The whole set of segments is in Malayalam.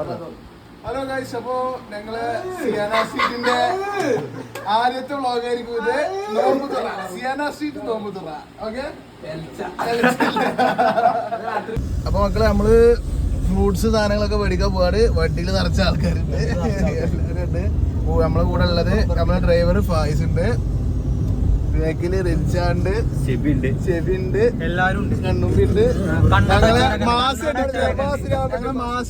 ഹലോ ഗൈസ്, അപ്പോ ഞങ്ങള് സിയാന സ്ട്രീറ്റിന്റെ ആദ്യത്തെ വ്ളോഗായിരിക്കും ഇത്. നോമ്പ് തുറ, സിയാന സ്ട്രീറ്റ് നോമ്പ് തുറ. ഓക്കെ, അപ്പൊ മക്കളെ നമ്മള് ഫ്രൂട്ട്സ് സാധനങ്ങളൊക്കെ മേടിക്കാൻ പോവാണ്. വണ്ടിയിൽ നിറച്ച ആൾക്കാരുണ്ട്, എല്ലാവരും ഉണ്ട്. നമ്മളെ കൂടെ ഉള്ളത് നമ്മളെ ഡ്രൈവർ ഫായിസ് ഉണ്ട്, ബാക്കില് റിൻഷാണ്ട്, ഷെബിണ്ട്, എല്ലാരും ഉണ്ട്, കണ്ണുമ്പിണ്ട്. ഞങ്ങളെ മാസ്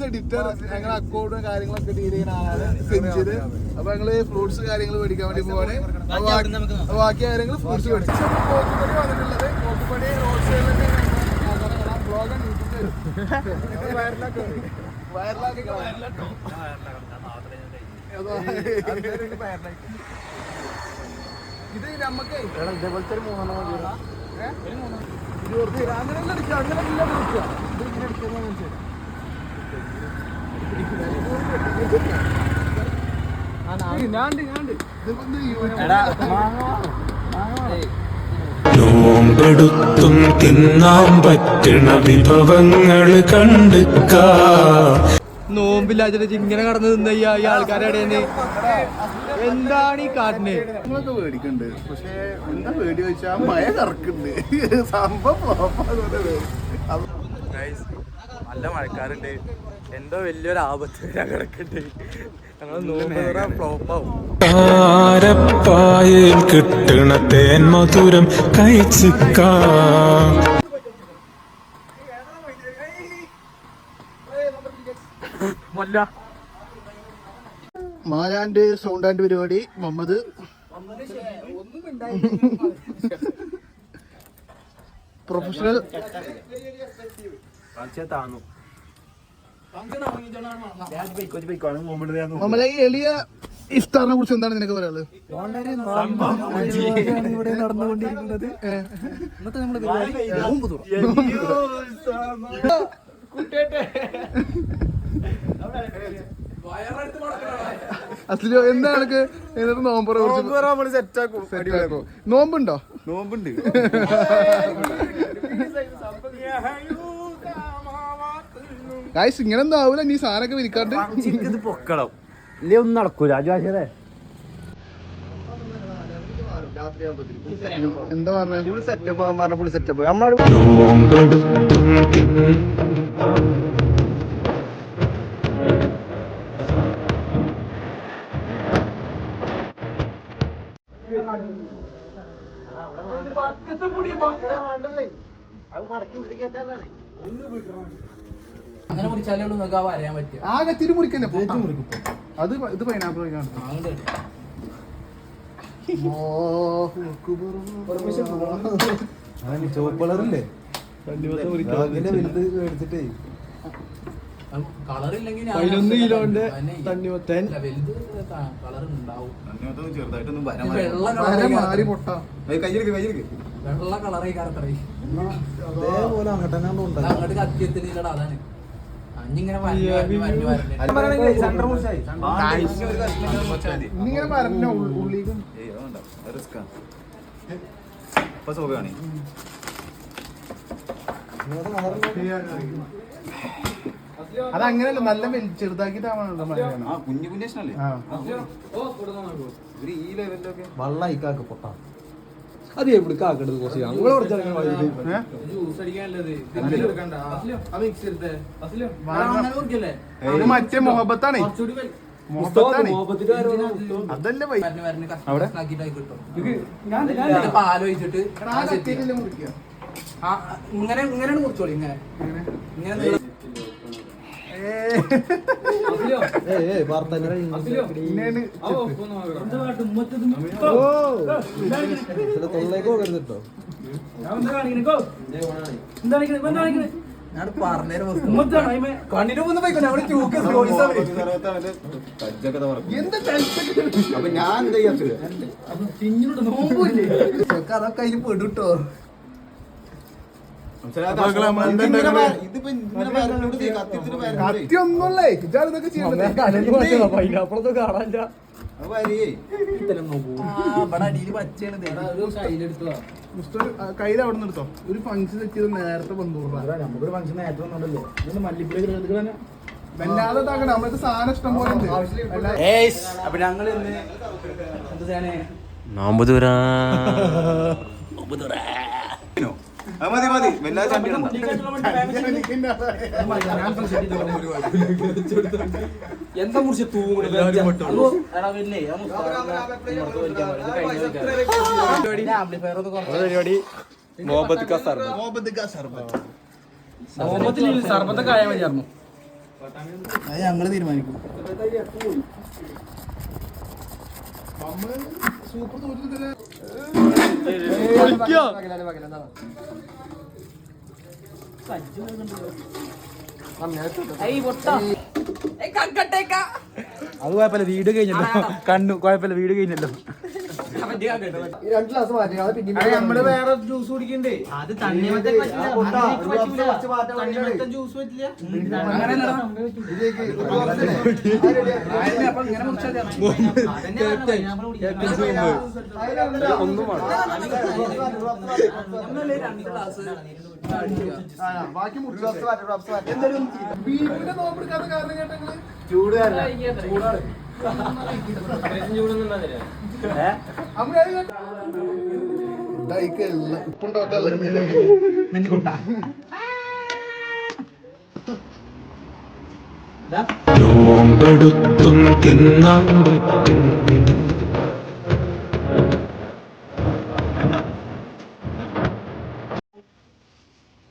എഡിറ്റർ, ഞങ്ങളെ അക്കൗണ്ടും കാര്യങ്ങളൊക്കെ ഡീൽ ചെയ്യുന്ന ആളാണ് സെഞ്ചുറി. അപ്പൊ ഞങ്ങള് ഫ്രൂട്ട്സ് കാര്യങ്ങൾ മേടിക്കാൻ വേണ്ടി പോവാണ്. ബാക്കി കാര്യങ്ങൾ ഫ്രൂട്ട്സ് മേടിച്ചു. കോക്കുപടി വന്നിട്ടുള്ളത്, കോക്കുപടി റോഡ് സൈഡിലൊക്കെ ഇത് നമ്മക്ക് ഇതേപോലത്തെ ഒരു 3 അങ്ങനെ അടിക്കുക, അങ്ങനെ അടിക്കുക. ഇത് ഇങ്ങനെ അടിക്കുന്ന നോമ്പെടുത്തും തിന്നാൻ പറ്റണ വിഭവങ്ങള് കണ്ടുക്ക. നോമ്പില്ലാച്ചിട്ട് ഇങ്ങനെ കടന്നു നിന്ന ഈ ആൾക്കാരുടെ ഇടയിൽ എന്താണ് ഈ കാട്ടിന്? നമ്മളൊക്കെ പേടിക്കുന്നുണ്ട്, പക്ഷെ എന്താ പേടി വെച്ചാൽ മഴ കറക്കുന്നുണ്ട്. സംഭവം നല്ല മഴക്കാറുണ്ട്, എന്തോ വലിയൊരു ആപത്ത് കിടക്കുന്നുണ്ട്. ഞങ്ങൾ നോമ്പ് ഫ്ലോപ്പാവും. ആരപ്പായിൽ കിട്ടണ തേൻ മധുരം കഴിച്ചിക്ക. മാലാൻഡ് സൗണ്ട് ആൻഡ് പരിപാടി മുഹമ്മദ്. പ്രൊഫഷണൽ നമ്മളെ ഈ എളിയ ഇഫ്താറിനെ കുറിച്ച് എന്താണ് നിനക്ക് പറയാനുള്ളത്? ഇവിടെ നടന്നുകൊണ്ടിരിക്കുന്നത് ഇന്നത്തെ നമ്മുടെ അസ്ലിയോ എന്താണ് എന്നിട്ട് നോമ്പറ നോമ്പുണ്ടോ? നോമ്പുണ്ട്. ഗായ്സ് ഇങ്ങനെ ഒന്നും ആവൂല, നീ സാധനമൊക്കെ വിരിക്കാണ്ട് പൊക്കണം ഇല്ലേ, ഒന്നും നടക്കൂല. എന്താ പറഞ്ഞ ഫുൾ സെറ്റപ്പ്, ഫുൾ സെറ്റപ്പ്. അങ്ങനെ മുറിച്ചാലേ ഉള്ളൂ നിങ്ങൾക്ക് അറിയാൻ പറ്റും. ആകെ തിരി മുറിക്കന്നെ അത്. ഇത് പൈനാപ്പിൾ ചുവപ്പ് കളറില്ലേ മേടിച്ചിട്ടേ കളറില്ലെങ്കിൽ 11 കിലോന്റെ തണ്ണിമത്തൻ. ചെറുതായിട്ടൊന്നും മാറി പൊട്ട വെള്ള കളറേ കറത്തറേ അതേപോലെ അങ്ങോട്ട് കത്തിയെത്തില്ലടാ. അതാണ് അഞ്ഞിങ്ങനെ ഇങ്ങനെ പറഞ്ഞ ഉള്ളിലും അതങ്ങനെയല്ല, നല്ല ചെറുതാക്കിട്ടാണല്ലോ കുഞ്ഞു കുഞ്ഞല്ലേ ഈ ലെവലിലൊക്കെ വള്ള ഇക്കാക്ക് പൊട്ടാ. അത് എവിടെ കാക്കണ്ടത് കുറച്ച് മറ്റേ മുഹബത്താണ്. അതല്ലേ പാലൊഴിച്ചിട്ട് ഇങ്ങനെ ഇങ്ങനെയാണ് മുറിച്ചോളി. ഇങ്ങനെ ഇങ്ങനെ തൊള്ളേക്ക് പോകരുതോ. കണ്ണിന് മുന്ന് പോയിക്കോ. അപ്പൊ ഞാൻ എന്താ ചെയ്യാ നോമ്പില്ലേ അതൊക്കെ അതിന് പെടുട്ടോ. കത്തിയൊന്നുള്ളേ ഇതൊക്കെ പൈനാപ്പിളൊന്നും കാണാനില്ല. കയ്യിൽ അവിടെ നിന്ന് എടുത്തോ. ഒരു ഫംഗ്ഷൻ സെറ്റ് ചെയ്ത് നേരത്തെ 100 രൂപ. നമുക്കൊരു ഫംഗ്ഷൻ നേരത്തെ വന്നോണ്ടല്ലോ. മല്ലിപ്പുഴ വല്ലാതെ ഇതാക്കണ്ട, നമ്മൾക്ക് സാധനം ഇഷ്ടം പോലെ ഉണ്ട്. അപ്പൊ ഞങ്ങൾ ഇന്ന് മതി മതി വല്ലാതെ എന്താ മുറിച്ച് പരിപാടി മുഹമ്മദ് സർബത്തൊക്കെ ആയാൽ മതിയായിരുന്നു. അത് ഞങ്ങള് തീരുമാനിക്കും. സൂപ്പർ തോറ്റത്തില് അത് കുഴപ്പമില്ല, വീട് കഴിഞ്ഞല്ലോ. കണ്ണു കുഴപ്പമില്ല, വീട് കഴിഞ്ഞല്ലോ. നമ്മള് വേറെ ജ്യൂസ് കുടിക്കണ്ടേ? അത് തണ്ണിമത്തൻ ജ്യൂസ് പറ്റില്ല. ബാക്കി ബീഫിന്റെ നോമ്പെടുക്കാത്ത കാരണം കേട്ടെങ്കിൽ ചൂട് ചൂടാണ്. നോമ്പെടുത്തും തിന്നാൻ പറ്റും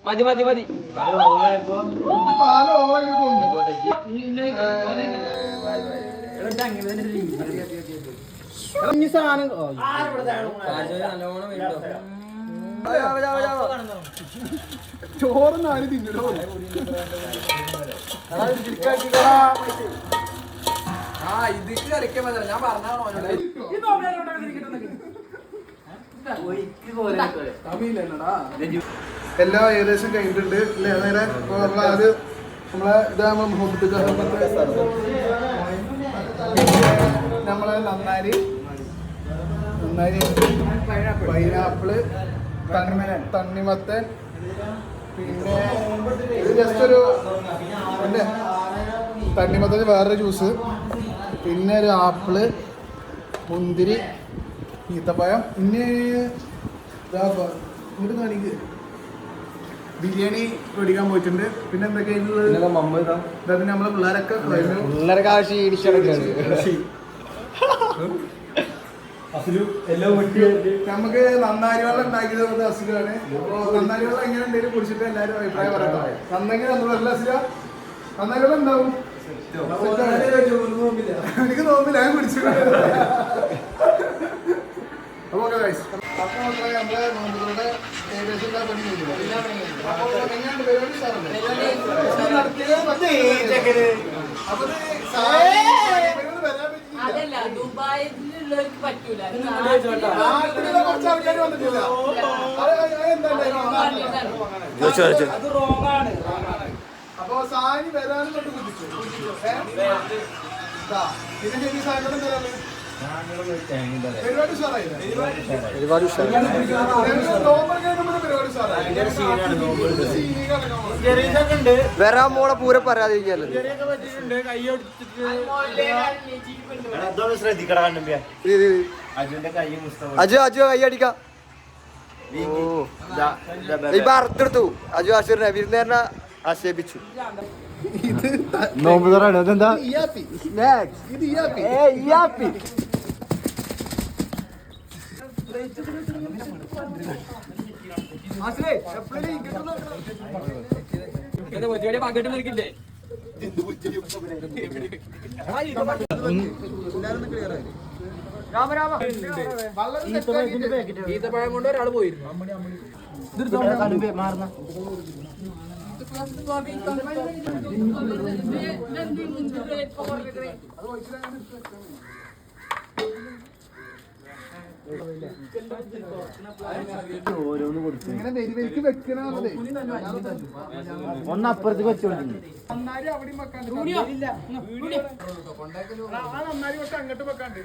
മതി മതി മതി. ചോറൊന്നും ആരും തിന്നണോ? ഇതിക്ക് കളിക്കാൻ പറ്റില്ല. ഞാൻ പറഞ്ഞാണോ എല്ലാം ഏകദേശം കഴിഞ്ഞിട്ടുണ്ട് അല്ലേ? നേരെ അത് നമ്മളെ ഇതാകുമ്പോ നമ്മളെ നന്നാരി പൈനാപ്പിള്, തണ്ണിമത്തൻ, പിന്നെ ഇത് ജസ്റ്റ് ഒരു തണ്ണിമത്തന് വേറൊരു ജ്യൂസ്, പിന്നെ ഒരു ആപ്പിള്, മുന്തിരി, ഈത്തപ്പഴം, പിന്നെ ഇങ്ങോട്ട് കാണിക്ക് ബിരിയാണി മേടിക്കാൻ പോയിട്ടുണ്ട്. പിന്നെ എന്തൊക്കെയാണ് നമ്മളെ പിള്ളേരൊക്കെ നമുക്ക് നന്നാരി വെള്ളം ഉണ്ടാക്കിയത് അസുഖമാണ്. നന്നാരി വെള്ളം എങ്ങനെ എന്തെങ്കിലും കുടിച്ചിട്ട് എല്ലാവരും അഭിപ്രായം പറയാം. നന്നെങ്കിൽ നല്ല അസുഖ നന്നാരി വെള്ളം ഉണ്ടാവും. എനിക്ക് തോന്നില്ല, ഞാൻ കുടിച്ചിട്ടുണ്ട്. അപ്പൊ നമ്മളെ നോമ്പുകളുടെ ഏകദേശം അപ്പൊ സാധനം വരാനും കൊണ്ട് കുതിച്ചു. പിന്നെ ശരി സാധനം തരാറ് പരിപാടി വരാൻ മോളെ പൂരെ പറയാതിരിക്കല്ലോ. അജു അജു കൈ അടിക്കാം. ഇപ്പൊ അറുത്തെടുത്തു. അജു ആശുറിനെ വിരുന്നേരനെ ആക്ഷേപിച്ചു. നോമ്പ് തുറയാണ്. അതെന്താ? ഈത്തപ്പഴം കൊണ്ട് ഒരാൾ പോയിരുന്നു. ഒന്നപ്പുറത്ത് വെച്ചോണ്ടി നന്നാരി അവിടെയും വെക്കാണ്ട്, നന്നാരി വെക്കാൻ അങ്ങോട്ട് വെക്കാണ്ട്.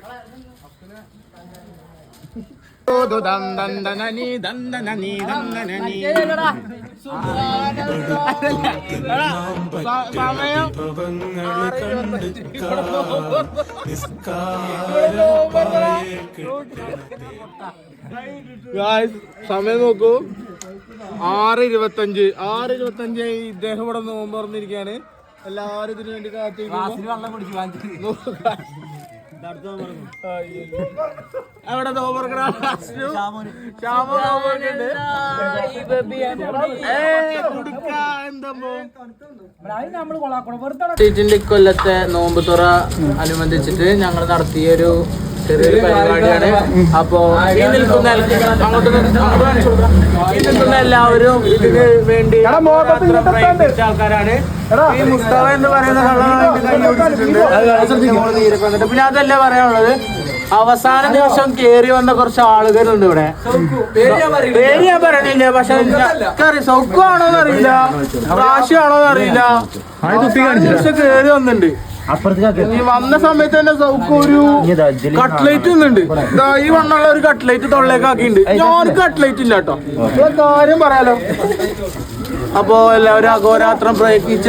സമയം സമയം നോക്കൂ 6:25 ഇദ്ദേഹം ഇവിടെ നോമ്പ് തുറന്നിരിക്കുകയാണ്. എല്ലാവരും ഇതിനു വേണ്ടി കാത്തിരിക്കുന്നു. അവിടെ കൊല്ലത്തെ നോമ്പ് തുറ അനുബന്ധിച്ചിട്ട് ഞങ്ങൾ നടത്തിയൊരു ചെറിയൊരു പരിപാടിയാണ്. അപ്പോ ഈ നിൽക്കുന്ന എല്ലാവരും ഇതിന് വേണ്ടി പ്രയത്നിച്ച ആൾക്കാരാണ്. ഈ മുസ്തഫ എന്ന് പറയുന്ന പിന്നെ അതല്ല പറയാനുള്ളത്, അവസാന ദിവസം കേറി വന്ന കുറച്ച് ആളുകളുണ്ട് ഇവിടെ. പേര് ഞാൻ പറയണില്ല, പക്ഷെ സൗഖ്യമാണോന്ന് അറിയില്ല, പ്രാവശ്യമാണോന്ന് അറിയില്ല. ദിവസം കേറി വന്നിട്ടുണ്ട്. ഈ വന്ന സമയത്ത് തന്നെ സൗഖ്യം ഒരു കട്ട്ലേറ്റ് ഒന്നുണ്ട്. ഈ വണ്ണുള്ള ഒരു കട്ട്ലേറ്റ് തൊള്ളേക്കാക്കിണ്ട്. ഞാൻ കട്ട്ലേറ്റ് ഇല്ല കേട്ടോ, കാര്യം പറയാലോ. അപ്പോ എല്ലാവരും അഘോരാത്രം പ്രയത്നിച്ച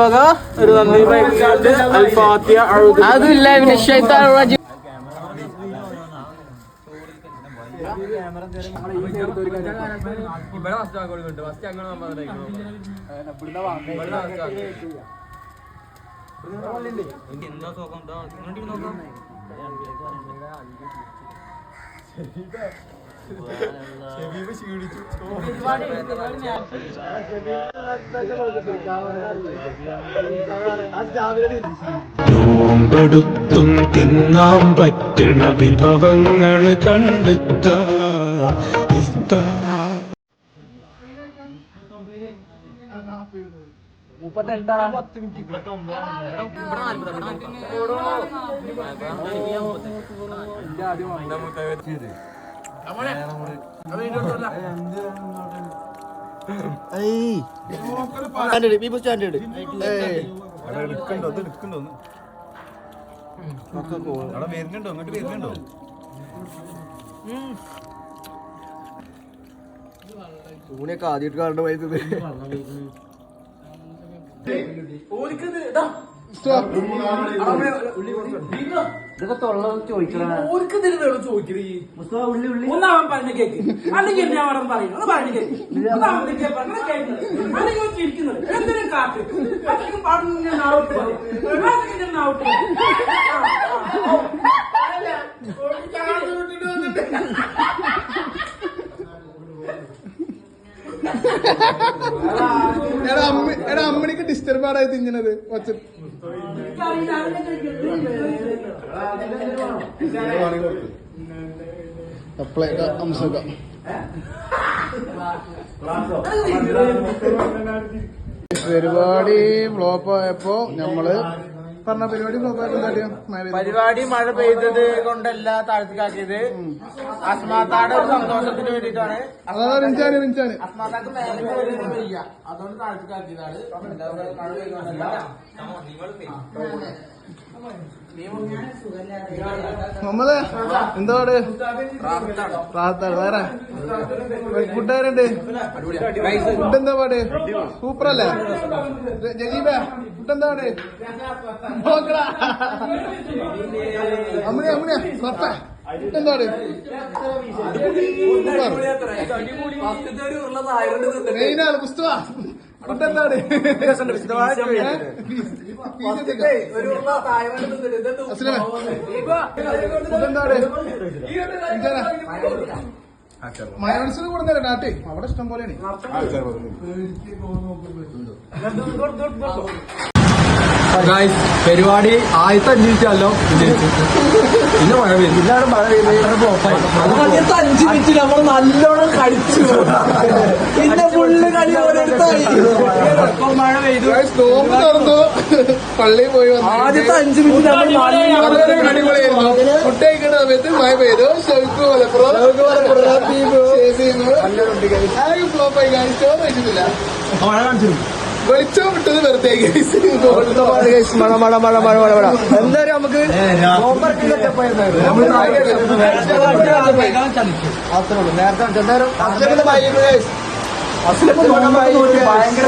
വക ഒരു നന്ദി പ്രയത്നിച്ചുകൊണ്ട് അൽഫാത്തിയ അതില്ല. നോമ്പെടുത്തും തിന്നാൻ പറ്റണ വിഭവങ്ങൾ കണ്ടെത്ത ൂണിയൊക്കെ ആദ്യമായിട്ട് കാണേണ്ട വൈദ്യുതി ഒന്നാവൻ പറഞ്ഞ കേക്ക് അല്ലെങ്കിൽ എന്നെ അവിടെ പറയും ഒന്ന് പറഞ്ഞു കേക്ക് അല്ലെങ്കിൽ ചിരിക്കുന്നത് എന്തിനും കാട്ട് അതൊക്കെ പറഞ്ഞു എടാ അമ്മണിക്ക് ഡിസ്റ്റർബ് ആടായി തിന്നണത് കൊച്ചു. പരിപാടി ഫ്ലോപ്പ് ആയപ്പോ നമ്മള് പറഞ്ഞ പരിപാടി ഫ്ലോപ്പ് ആയിട്ട് പരിപാടി മഴ പെയ്തത് കൊണ്ടല്ല താഴ്ത്തിക്കാക്കിയത്. അസ്മാത്താടെ ഒരു സന്തോഷത്തിന് വേണ്ടിയിട്ടാണ്. അസ്മാത്താക്ക് വയ്യ, അതുകൊണ്ട് താഴ്ത്തിക്കാക്കിയതാണ്. മഴ പെയ്യുന്നതല്ല. മുഹമ്മദ് എന്താണ് പ്രാർത്ഥന വേറെ ഫുഡാരുണ്ട്? ഫുഡ് എന്താ പാട്? സൂപ്പറല്ലേ ജലീബ? ഫുഡ് എന്താ പാട്? അമ്മണിയാ സപ്പ ഫുഡ് എന്താണ്? മെയിനാണ് പുസ്തക ഫുഡ് എന്താണ്? മയോണൈസിന് കൊടുത്തല്ലേ നാട്ടെ അവിടെ ഇഷ്ടം പോലെയാണ്. പരിപാടി 1005 പിന്നെ മഴ പെയ്തു. ഇല്ലാണ് മഴ പെയ്യുന്നത്. 5 മിനിറ്റ് നമ്മൾ നല്ലോണം കളിച്ചു. പിന്നെ ഫുള്ള് കളി ഓരോരുത്തായി. മഴ പെയ്തു, നോമ്പ് തുറന്നു, പള്ളിയിൽ പോയി വന്നു. ആദ്യത്തെ 5 മിനിറ്റ് നമ്മൾ അടിപൊളിയായിരുന്നു. ഫുഡ് കഴിക്കുന്ന സമയത്ത് മഴ പെയ്തു. ഫ്ലോപ്പായി ചോറ് വെച്ചിട്ടില്ല. മഴ കാണിച്ചിരുന്നു. വെളിച്ചം വിട്ടത് വെറുതെ എന്തായാലും നമുക്ക് നേരത്തെ ഭയങ്കര